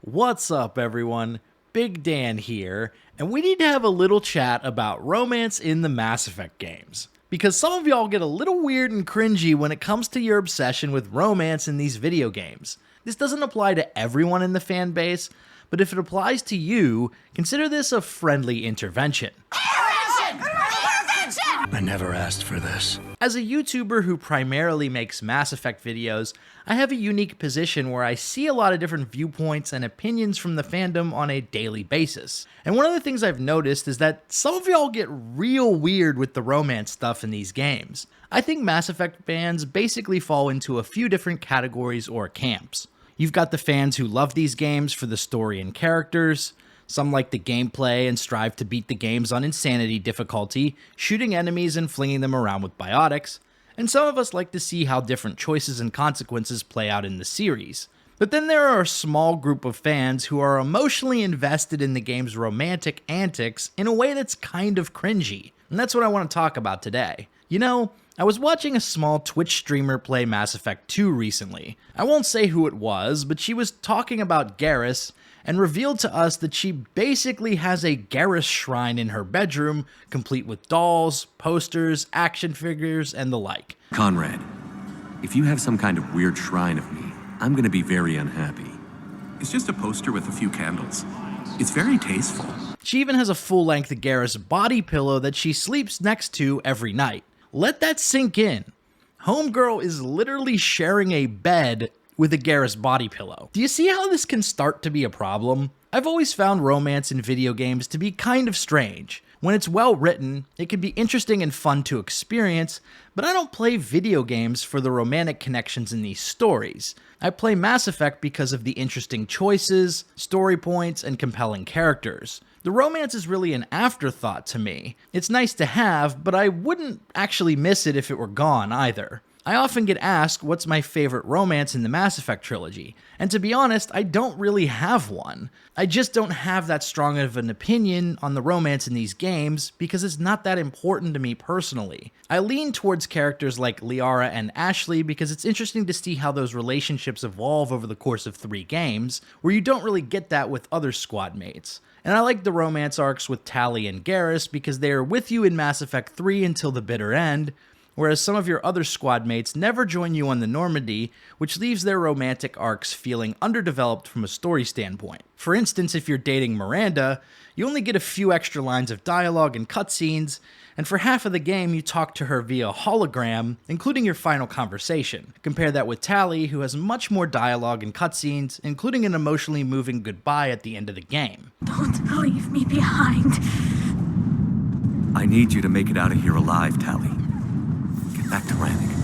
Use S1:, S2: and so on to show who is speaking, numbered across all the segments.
S1: What's up, everyone? Big Dan here, and we need to have a little chat about romance in the Mass Effect games. Because some of y'all get a little weird and cringy when it comes to your obsession with romance in these video games. This doesn't apply to everyone in the fan base, but if it applies to you, consider this a friendly intervention.
S2: I never asked for this.
S1: As a YouTuber who primarily makes Mass Effect videos, I have a unique position where I see a lot of different viewpoints and opinions from the fandom on a daily basis. And one of the things I've noticed is that some of y'all get real weird with the romance stuff in these games. I think Mass Effect fans basically fall into a few different categories or camps. You've got the fans who love these games for the story and characters. Some like the gameplay and strive to beat the games on insanity difficulty, shooting enemies and flinging them around with biotics. And some of us like to see how different choices and consequences play out in the series. But then there are a small group of fans who are emotionally invested in the game's romantic antics in a way that's kind of cringy. And that's what I want to talk about today. You know, I was watching a small Twitch streamer play Mass Effect 2 recently. I won't say who it was, but she was talking about Garrus and revealed to us that she basically has a Garrus shrine in her bedroom, complete with dolls, posters, action figures, and the like.
S3: Conrad, if you have some kind of weird shrine of me, I'm gonna be very unhappy.
S4: It's just a poster with a few candles. It's very tasteful.
S1: She even has a full-length Garrus body pillow that she sleeps next to every night. Let that sink in. Homegirl is literally sharing a bed with a Garrus body pillow. Do you see how this can start to be a problem? I've always found romance in video games to be kind of strange. When it's well written, it can be interesting and fun to experience, but I don't play video games for the romantic connections in these stories. I play Mass Effect because of the interesting choices, story points, and compelling characters. The romance is really an afterthought to me. It's nice to have, but I wouldn't actually miss it if it were gone either. I often get asked what's my favorite romance in the Mass Effect trilogy, and to be honest, I don't really have one. I just don't have that strong of an opinion on the romance in these games because it's not that important to me personally. I lean towards characters like Liara and Ashley because it's interesting to see how those relationships evolve over the course of 3 games, where you don't really get that with other squad mates. And I like the romance arcs with Tali and Garrus because they are with you in Mass Effect 3 until the bitter end, whereas some of your other squad mates never join you on the Normandy, which leaves their romantic arcs feeling underdeveloped from a story standpoint. For instance, if you're dating Miranda, you only get a few extra lines of dialogue and cutscenes, and for half of the game you talk to her via hologram, including your final conversation. Compare that with Tali, who has much more dialogue and cutscenes, including an emotionally moving goodbye at the end of the game.
S5: Don't leave me behind.
S3: I need you to make it out of here alive, Tali. Get back to Rannick.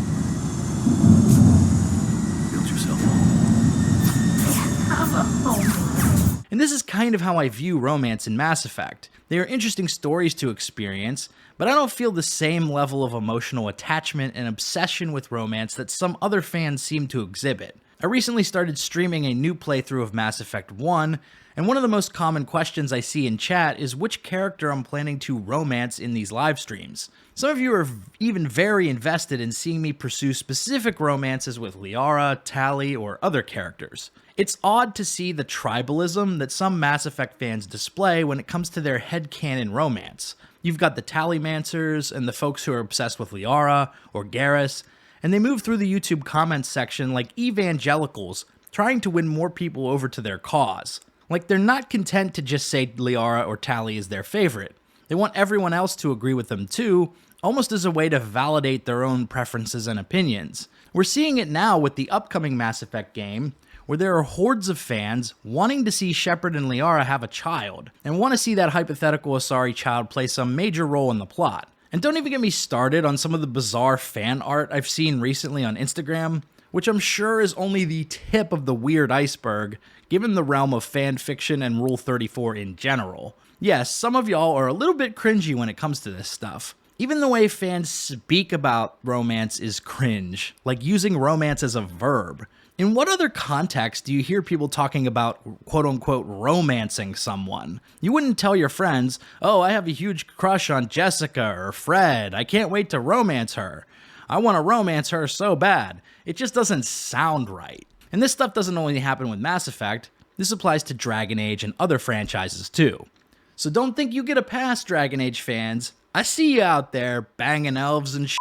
S3: Build yourself a home.
S5: Have a home.
S1: And this is kind of how I view romance in Mass Effect. They are interesting stories to experience, but I don't feel the same level of emotional attachment and obsession with romance that some other fans seem to exhibit. I recently started streaming a new playthrough of Mass Effect 1, and one of the most common questions I see in chat is which character I'm planning to romance in these live streams. Some of you are even very invested in seeing me pursue specific romances with Liara, Tali, or other characters. It's odd to see the tribalism that some Mass Effect fans display when it comes to their headcanon romance. You've got the Talimancers and the folks who are obsessed with Liara or Garrus, and they move through the YouTube comments section like evangelicals, trying to win more people over to their cause. Like, they're not content to just say Liara or Tali is their favorite. They want everyone else to agree with them too, almost as a way to validate their own preferences and opinions. We're seeing it now with the upcoming Mass Effect game, where there are hordes of fans wanting to see Shepard and Liara have a child, and want to see that hypothetical Asari child play some major role in the plot. And don't even get me started on some of the bizarre fan art I've seen recently on Instagram, which I'm sure is only the tip of the weird iceberg, given the realm of fan fiction and Rule 34 in general. Yes, some of y'all are a little bit cringy when it comes to this stuff. Even the way fans speak about romance is cringe, like using romance as a verb. In what other context do you hear people talking about quote-unquote romancing someone? You wouldn't tell your friends, oh, I have a huge crush on Jessica or Fred, I can't wait to romance her. I want to romance her so bad. It just doesn't sound right. And this stuff doesn't only happen with Mass Effect. This applies to Dragon Age and other franchises too. So don't think you get a pass, Dragon Age fans. I see you out there banging elves and shit.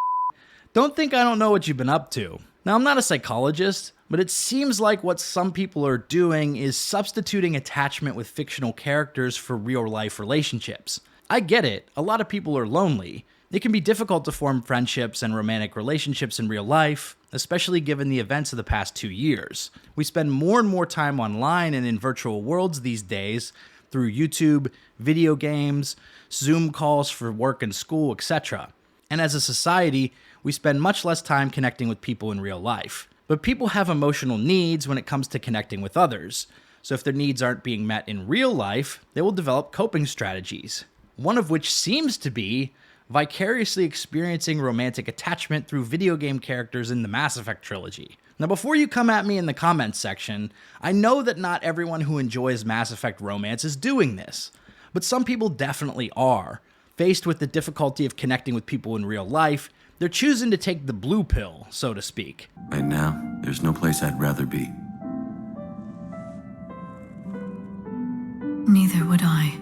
S1: Don't think I don't know what you've been up to. Now, I'm not a psychologist, but it seems like what some people are doing is substituting attachment with fictional characters for real-life relationships. I get it, a lot of people are lonely. It can be difficult to form friendships and romantic relationships in real life, especially given the events of the past 2 years. We spend more and more time online and in virtual worlds these days through YouTube, video games, Zoom calls for work and school, etc. And as a society, we spend much less time connecting with people in real life. But people have emotional needs when it comes to connecting with others. So if their needs aren't being met in real life, they will develop coping strategies. One of which seems to be vicariously experiencing romantic attachment through video game characters in the Mass Effect trilogy. Now, before you come at me in the comments section, I know that not everyone who enjoys Mass Effect romance is doing this, but some people definitely are. Faced with the difficulty of connecting with people in real life, they're choosing to take the blue pill, so to speak.
S3: Right now, there's no place I'd rather be.
S5: Neither would I.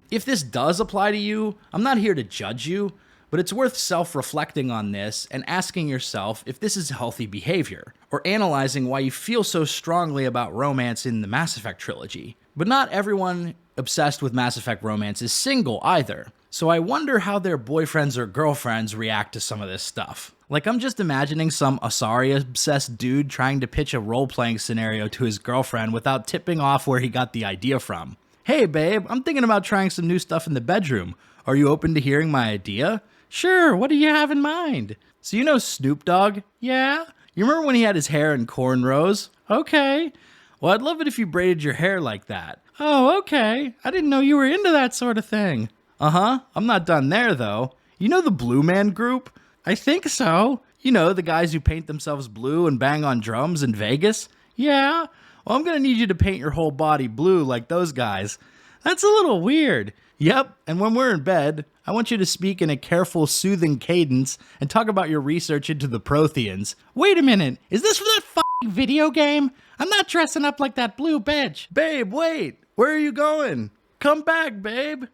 S1: If this does apply to you, I'm not here to judge you, but it's worth self-reflecting on this and asking yourself if this is healthy behavior, or analyzing why you feel so strongly about romance in the Mass Effect trilogy. But not everyone obsessed with Mass Effect romance is single either, so I wonder how their boyfriends or girlfriends react to some of this stuff. Like, I'm just imagining some Asari-obsessed dude trying to pitch a role-playing scenario to his girlfriend without tipping off where he got the idea from. Hey babe, I'm thinking about trying some new stuff in the bedroom. Are you open to hearing my idea? Sure, what do you have in mind? So you know Snoop Dogg? Yeah? You remember when he had his hair in cornrows? Okay. Well, I'd love it if you braided your hair like that. Oh, okay. I didn't know you were into that sort of thing. Uh-huh. I'm not done there, though. You know the Blue Man Group? I think so. You know, the guys who paint themselves blue and bang on drums in Vegas? Yeah. Well, I'm gonna need you to paint your whole body blue like those guys. That's a little weird. Yep, and when we're in bed, I want you to speak in a careful, soothing cadence and talk about your research into the Protheans. Wait a minute, is this for that f***ing video game? I'm not dressing up like that blue bitch. Babe, wait, where are you going? Come back, babe.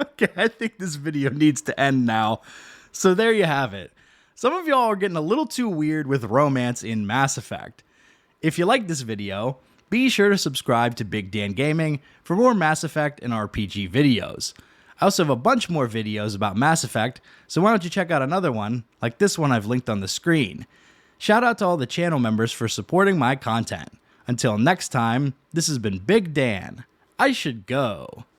S1: Okay, I think this video needs to end now. So there you have it. Some of y'all are getting a little too weird with romance in Mass Effect. If you like this video, be sure to subscribe to Big Dan Gaming for more Mass Effect and RPG videos. I also have a bunch more videos about Mass Effect, so why don't you check out another one, like this one I've linked on the screen. Shout out to all the channel members for supporting my content. Until next time, this has been Big Dan. I should go.